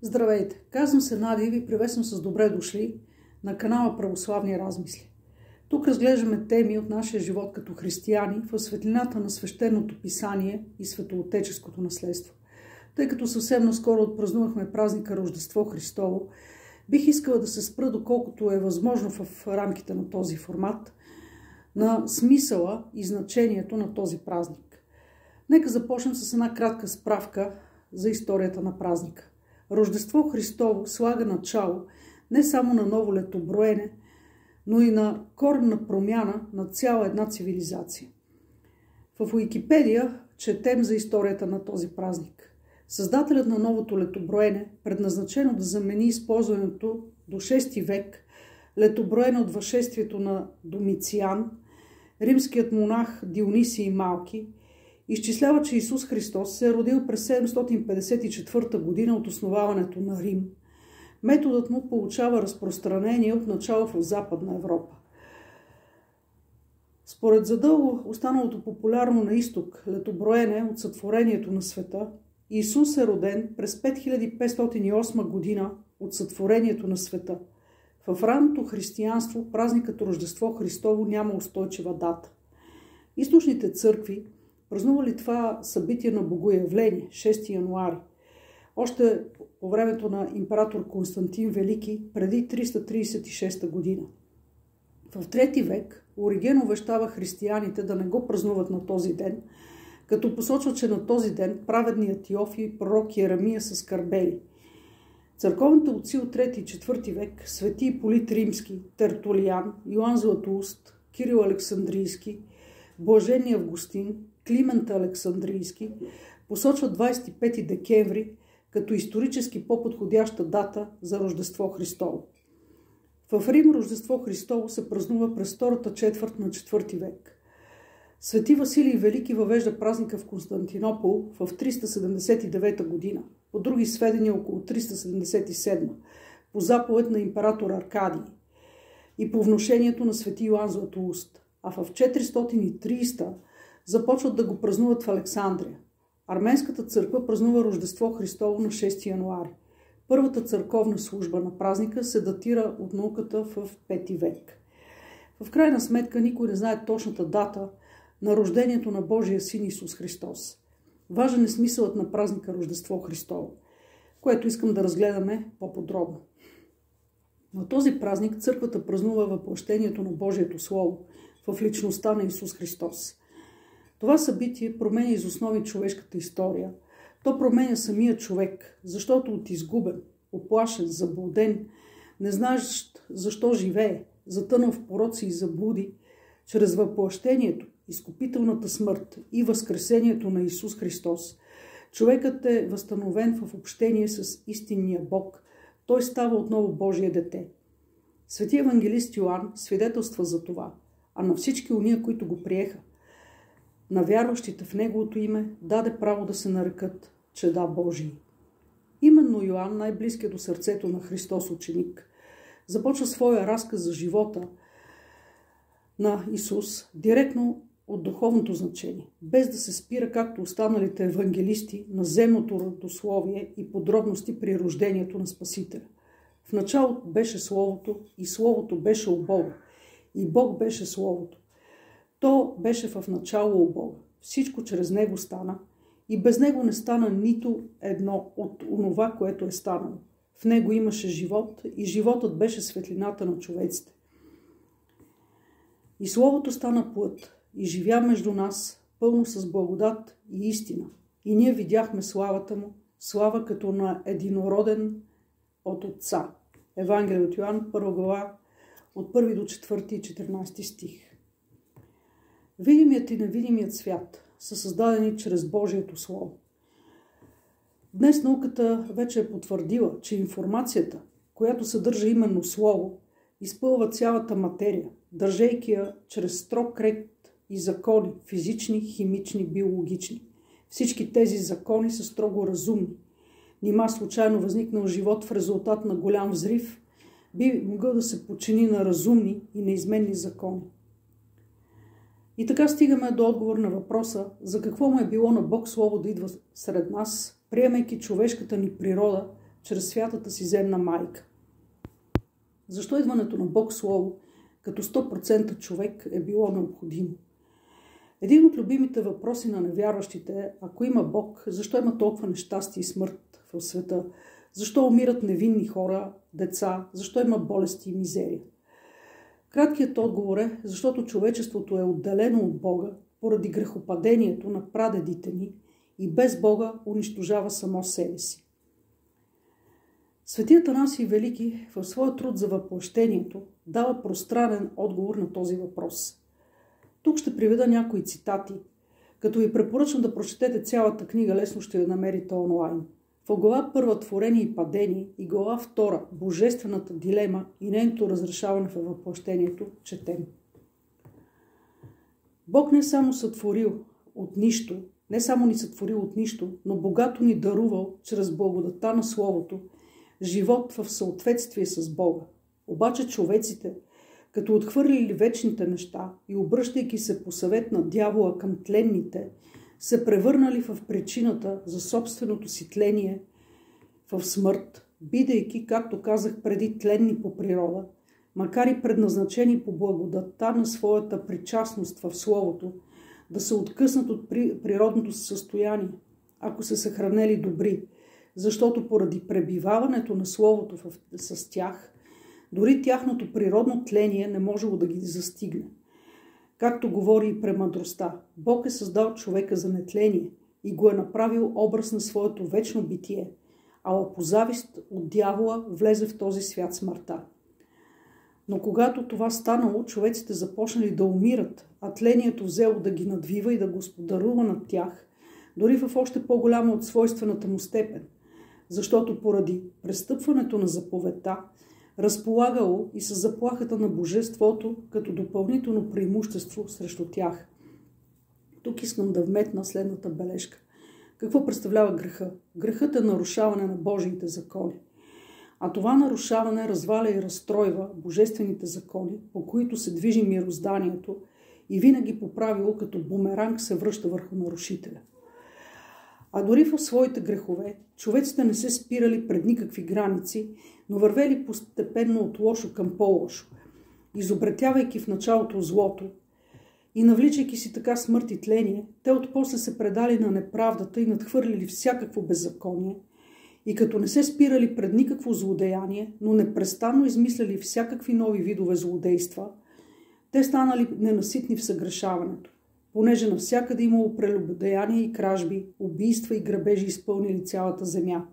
Здравейте! Казвам се Надя и ви приветствам с добре дошли на канала Православни размисли. Тук разглеждаме теми от нашия живот като християни в светлината на свещеното писание и светоотеческото наследство. Тъй като съвсем наскоро отпразнувахме празника Рождество Христово, бих искала да се спра, доколкото е възможно в рамките на този формат, на смисъла и значението на този празник. Нека започнем с една кратка справка за историята на празника. Рождество Христово слага начало не само на ново летоброене, но и на коренна промяна на цяла една цивилизация. В Уикипедия четем за историята на този празник. Създателят на новото летоброене, предназначено да замени използването до 6 век, летоброене от възшествието на Домициан, римският монах Дионисий Малки, изчислява, че Исус Христос се е родил през 754 година от основаването на Рим. Методът му получава разпространение от начало в Западна Европа. Според задълго останалото популярно на изток летоброене от сътворението на света, Исус е роден през 5508 година от сътворението на света. В ранното християнство празникът Рождество Христово няма устойчива дата. Източните църкви празнували това събитие на Богоявление, 6 януари, още по времето на император Константин Велики, преди 336 година. В 3 век Ориген увещава християните да не го празнуват на този ден, като посочва, че на този ден праведният Йофи и пророк Еремия са скърбели. Църковните отци от 3 и 4 век, свети Иполит Римски, Тертулиан, Йоан Златоуст, Кирил Александрийски, Блажени Августин, Климент Александрийски посочват 25 декември като исторически по-подходяща дата за Рождество Христово. В Рим Рождество Христово се празнува през втората четвърт на 4 век. Свети Василий Велики въвежда празника в Константинопол в 379 година, по други сведения около 377, по заповед на император Аркадий и по внушението на свети Йоан Златоуст, а в 430 започват да го празнуват в Александрия. Арменската църква празнува Рождество Христово на 6 януари. Първата църковна служба на празника се датира от науката в 5 век. В крайна сметка никой не знае точната дата на рождението на Божия син Исус Христос. Важен е смисълът на празника Рождество Христово, което искам да разгледаме по-подробно. На този празник църквата празнува въплъщението на Божието Слово в личността на Исус Христос. Това събитие променя из основи човешката история. То променя самия човек, защото от изгубен, оплашен, заблуден, не знаещ защо живее, затънал в пороци и заблуди, чрез въплъщението, изкупителната смърт и възкресението на Исус Христос, човекът е възстановен в общение с истинния Бог. Той става отново Божие дете. Свети евангелист Йоан свидетелства за това, а на всички уния, които го приеха, на вярващите в Неговото име, даде право да се нарекат чеда Божии. Именно Йоан, най-близкият до сърцето на Христос ученик, започва своя разказ за живота на Исус директно от духовното значение, без да се спира, както останалите евангелисти, на земното родословие и подробности при рождението на Спасителя. В началото беше Словото и Словото беше у Бога и Бог беше Словото. То беше в начало у Бога. Всичко чрез Него стана и без Него не стана нито едно от онова, което е станало. В Него имаше живот и животът беше светлината на човеците. И Словото стана плът и живя между нас, пълно с благодат и истина. И ние видяхме славата му, слава като на единороден от Отца. Евангелие от Йоан, 1 глава, от 1 до 4 и 14 стих. Видимият и невидимият свят са създадени чрез Божието Слово. Днес науката вече е потвърдила, че информацията, която съдържа именно Слово, изпълва цялата материя, държейки я чрез строг ред и закони, физични, химични, биологични. Всички тези закони са строго разумни. Нима случайно възникнал живот в резултат на голям взрив би могъл да се подчини на разумни и неизменни закони. И така стигаме до отговор на въпроса за какво му е било на Бог Слово да идва сред нас, приемайки човешката ни природа чрез святата си земна майка. Защо идването на Бог Слово като 100% човек е било необходимо? Един от любимите въпроси на невярващите е: ако има Бог, защо има толкова нещастие и смърт в света? Защо умират невинни хора, деца? Защо има болести и мизерия? Краткият отговор е: защото човечеството е отделено от Бога поради грехопадението на прадедите ни и без Бога унищожава само себе си. Светият Атанасий Велики в своя труд за въплъщението дава пространен отговор на този въпрос. Тук ще приведа някои цитати, като ви препоръчвам да прочетете цялата книга, лесно ще я намерите онлайн. В глава 1 Творение и падение и глава 2 Божествената дилема и нейното разрешаване в въплъщението четем. Бог не само сътворил от нищо, не само ни сътворил от нищо, но богато ни дарувал чрез благодата на Словото живот в съответствие с Бога. Обаче човеците, като отхвърлили вечните неща и обръщайки се по съвет на дявола към тленните, се превърнали в причината за собственото си тление в смърт, бидейки, както казах преди, тленни по природа, макар и предназначени по благодатта на своята причастност в Словото, да се откъснат от природното си състояние, ако се съхранели добри, защото поради пребиваването на Словото с тях, дори тяхното природно тление не можело да ги застигне. Както говори и премъдростта, Бог е създал човека за нетление и го е направил образ на своето вечно битие, ала по завист от дявола влезе в този свят смъртта. Но когато това станало, човеците започнали да умират, а тлението взело да ги надвива и да господарува над тях, дори в още по-голяма от свойствената му степен, защото поради престъпването на заповедта, разполагало и с заплахата на божеството като допълнително преимущество срещу тях. Тук искам да вметна следната бележка. Какво представлява греха? Грехът е нарушаване на Божиите закони. А това нарушаване разваля и разстройва божествените закони, по които се движи мирозданието и винаги по правило като бумеранг се връща върху нарушителя. А дори в своите грехове, човеците не се спирали пред никакви граници, но вървели постепенно от лошо към по-лошо, изобретявайки в началото злото и навличайки си така смърт и тление, те отпосле се предали на неправдата и надхвърлили всякакво беззаконие, и като не се спирали пред никакво злодеяние, но непрестанно измисляли всякакви нови видове злодейства, те станали ненаситни в съгрешаването, понеже навсякъде имало прелюбодеяния и кражби, убийства и грабежи изпълнили цялата земя.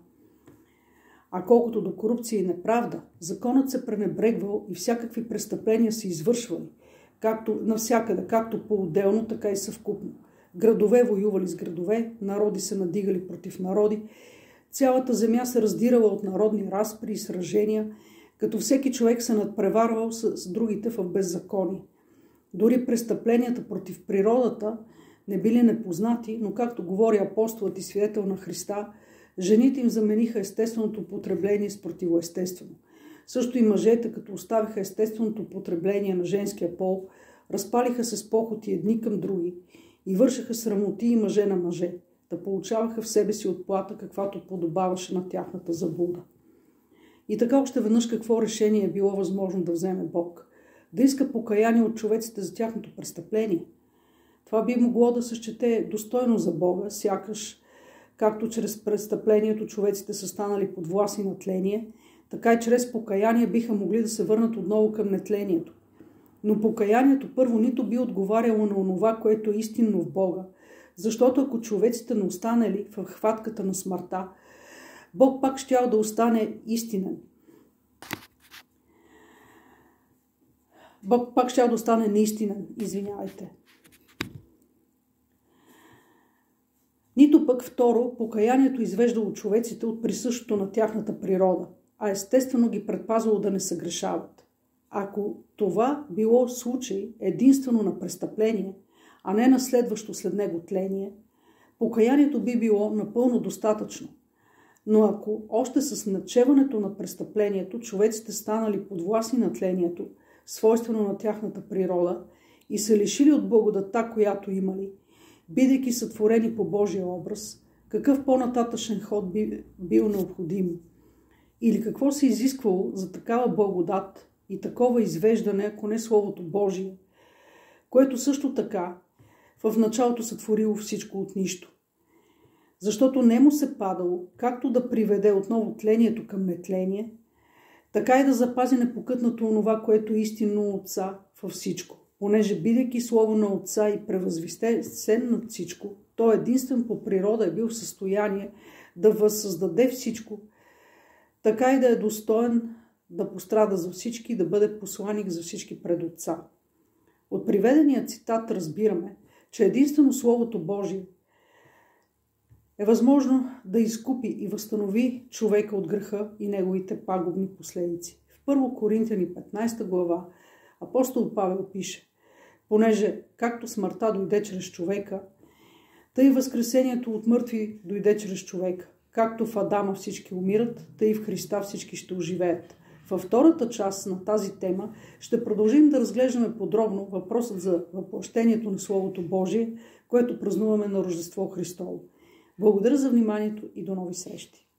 А колкото до корупция и неправда, законът се пренебрегвал и всякакви престъпления се извършвали, както навсякъде, както по-отделно, така и съвкупно. Градове воювали с градове, народи се надигали против народи, цялата земя се раздирала от народни разпри и сражения, като всеки човек се надпреварвал с другите в беззаконие. Дори престъпленията против природата не били непознати, но както говори апостолът и свидетел на Христа, жените им замениха естественото потребление с противоестествено. Също и мъжете, като оставиха естественото потребление на женския пол, разпалиха се с похоти едни към други и вършиха срамоти и мъже на мъже, да получаваха в себе си отплата, каквато подобаваше на тяхната заблуда. И така още веднъж какво решение е било възможно да вземе Бог? Да иска покаяние от човеците за тяхното престъпление. Това би могло да се счете достойно за Бога, сякаш както чрез престъплението човеците са станали подвластни на тление, така и чрез покаяние биха могли да се върнат отново към нетлението. Но покаянието първо нито би отговаряло на онова, което е истинно в Бога, защото ако човеците не останали в хватката на смъртта, Бог пак щял да остане истинен. Бог пак щял да остане неистинен, извинявайте. Нито пък второ, покаянието извеждало човеците от присъщото на тяхната природа, а естествено ги предпазвало да не съгрешават. Ако това било случай единствено на престъпление, а не на следващо след него тление, покаянието би било напълно достатъчно. Но ако още с начеването на престъплението човеците станали подвластни на тлението, свойствено на тяхната природа, и се лишили от благодата, която имали, бидейки сътворени по Божия образ, какъв по-нататъчен ход би бил необходим? Или какво се изисквало за такава благодат и такова извеждане, ако не Словото Божие, което също така в началото сътворило всичко от нищо. Защото не му се падало както да приведе отново тлението към нетление, така и да запази непокътнато онова, което е истинно Отца във всичко. Понеже бидейки Слово на Отца и превъзвестен над всичко, Той единствен по природа е бил в състояние да възсъздаде всичко, така и да е достоен да пострада за всички и да бъде посланик за всички пред Отца. От приведения цитат разбираме, че единствено Словото Божие е възможно да изкупи и възстанови човека от греха и неговите пагубни последици. В 1 Коринтяни 15 глава апостол Павел пише: понеже както смъртта дойде чрез човека, тъй възкресението от мъртви дойде чрез човека. Както в Адама всички умират, тъй в Христа всички ще оживеят. Във втората част на тази тема ще продължим да разглеждаме подробно въпросът за въплъщението на Словото Божие, което празнуваме на Рождество Христово. Благодаря за вниманието и до нови срещи!